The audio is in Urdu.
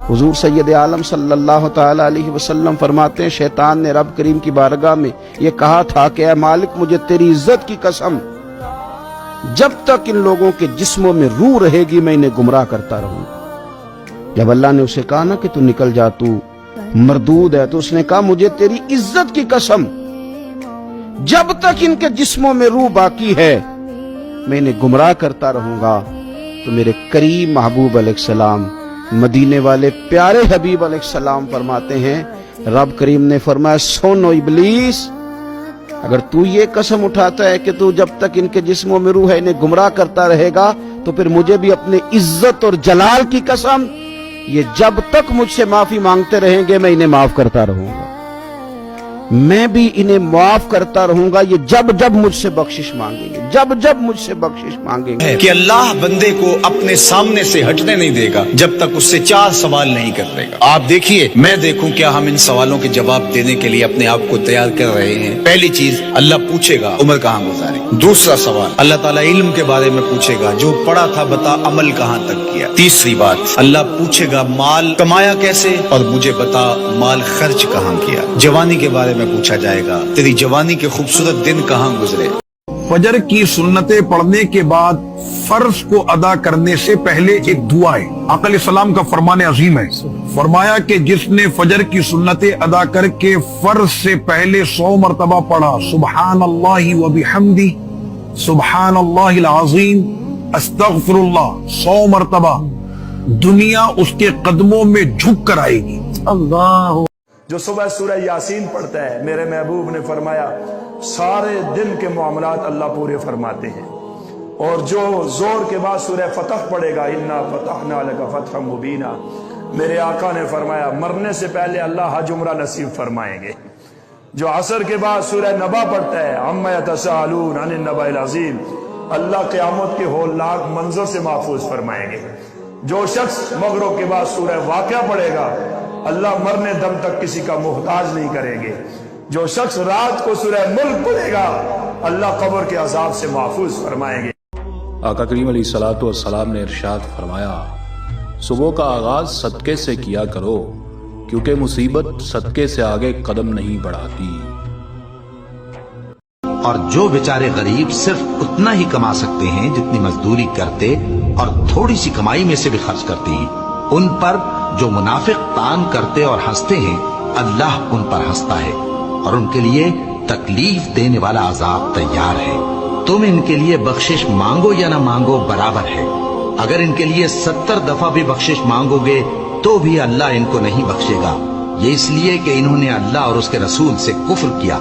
حضور سید عالم صلی اللہ تعالی علیہ وسلم فرماتے ہیں شیطان نے رب کریم کی بارگاہ میں یہ کہا تھا کہ اے مالک مجھے تیری عزت کی قسم جب تک ان لوگوں کے جسموں میں روح رہے گی میں انہیں گمراہ کرتا رہوں گا۔ جب اللہ نے اسے کہا نا کہ تو نکل جا تو مردود ہے، تو اس نے کہا مجھے تیری عزت کی قسم جب تک ان کے جسموں میں روح باقی ہے میں انہیں گمراہ کرتا رہوں گا۔ تو میرے کریم محبوب علیہ السلام مدینے والے پیارے حبیب علیہ السلام فرماتے ہیں رب کریم نے فرمایا سن او ابلیس، اگر تو یہ قسم اٹھاتا ہے کہ تو جب تک ان کے جسموں میں روح ہے انہیں گمراہ کرتا رہے گا تو پھر مجھے بھی اپنے عزت اور جلال کی قسم یہ جب تک مجھ سے معافی مانگتے رہیں گے میں انہیں معاف کرتا رہوں گا، میں بھی انہیں معاف کرتا رہوں گا یہ جب جب مجھ سے بخشش مانگیں گے، جب جب مجھ سے بخشش مانگیں گے۔ کہ اللہ بندے کو اپنے سامنے سے ہٹنے نہیں دے گا جب تک اس سے 4 سوال نہیں کرے گا۔ آپ دیکھیے میں دیکھوں کیا ہم ان سوالوں کے جواب دینے کے لیے اپنے آپ کو تیار کر رہے ہیں۔ پہلی چیز اللہ پوچھے گا عمر کہاں گزاری۔ دوسرا سوال اللہ تعالیٰ علم کے بارے میں پوچھے گا، جو پڑھا تھا بتا عمل کہاں تک کیا۔ تیسری بات اللہ پوچھے گا مال کمایا کیسے اور مجھے بتا مال خرچ کہاں کیا۔ جوانی کے بارے میں پوچھا جائے گا تیری جوانی کے خوبصورت دن کہاں گزرے۔ فجر کی سنتیں پڑھنے کے بعد فرض کو ادا کرنے سے پہلے ایک دعا ہے، آقا علیہ السلام کا فرمان عظیم ہے، فرمایا کہ جس نے فجر کی سنتیں ادا کر کے فرض سے پہلے 100 مرتبہ پڑھا سبحان اللہ و بحمدی سبحان اللہ العظیم استغفر اللہ 100 مرتبہ، دنیا اس کے قدموں میں جھک کر آئے گی۔ اللہ جو صبح سورہ یاسین پڑھتا ہے میرے محبوب نے فرمایا سارے دن کے معاملات اللہ پورے فرماتے ہیں، اور جو زور کے بعد سورہ فتح پڑھے گا انا فتحنا لک فتحا مبینا، میرے آقا نے فرمایا مرنے سے پہلے اللہ حج عمرہ نصیب فرمائیں گے۔ جو عصر کے بعد سورہ نبا پڑھتا ہے عما یتساءلون عن النبأ العظیم، اللہ قیامت کے ہولناک منظر سے محفوظ فرمائیں گے۔ جو شخص مغرب کے بعد سورہ واقعہ پڑھے گا اللہ مرنے دم تک کسی کا محتاج نہیں کریں گے۔ جو شخص رات کو سورہ ملک پڑھے گا اللہ قبر کے عذاب سے محفوظ فرمائیں گے۔ آقا کریم علیہ الصلوۃ والسلام نے ارشاد فرمایا صبح کا آغاز صدقے سے کیا کرو کیونکہ مصیبت صدقے سے آگے قدم نہیں بڑھاتی۔ اور جو بیچارے غریب صرف اتنا ہی کما سکتے ہیں جتنی مزدوری کرتے اور تھوڑی سی کمائی میں سے بھی خرچ کرتے ہیں، ان پر جو منافق تان کرتے اور ہنستے ہیں اللہ ان پر ہنستا ہے اور ان کے لیے تکلیف دینے والا عذاب تیار ہے۔ تم ان کے لیے بخشش مانگو یا نہ مانگو برابر ہے، اگر ان کے لیے 70 دفعہ بھی بخشش مانگو گے تو بھی اللہ ان کو نہیں بخشے گا، یہ اس لیے کہ انہوں نے اللہ اور اس کے رسول سے کفر کیا۔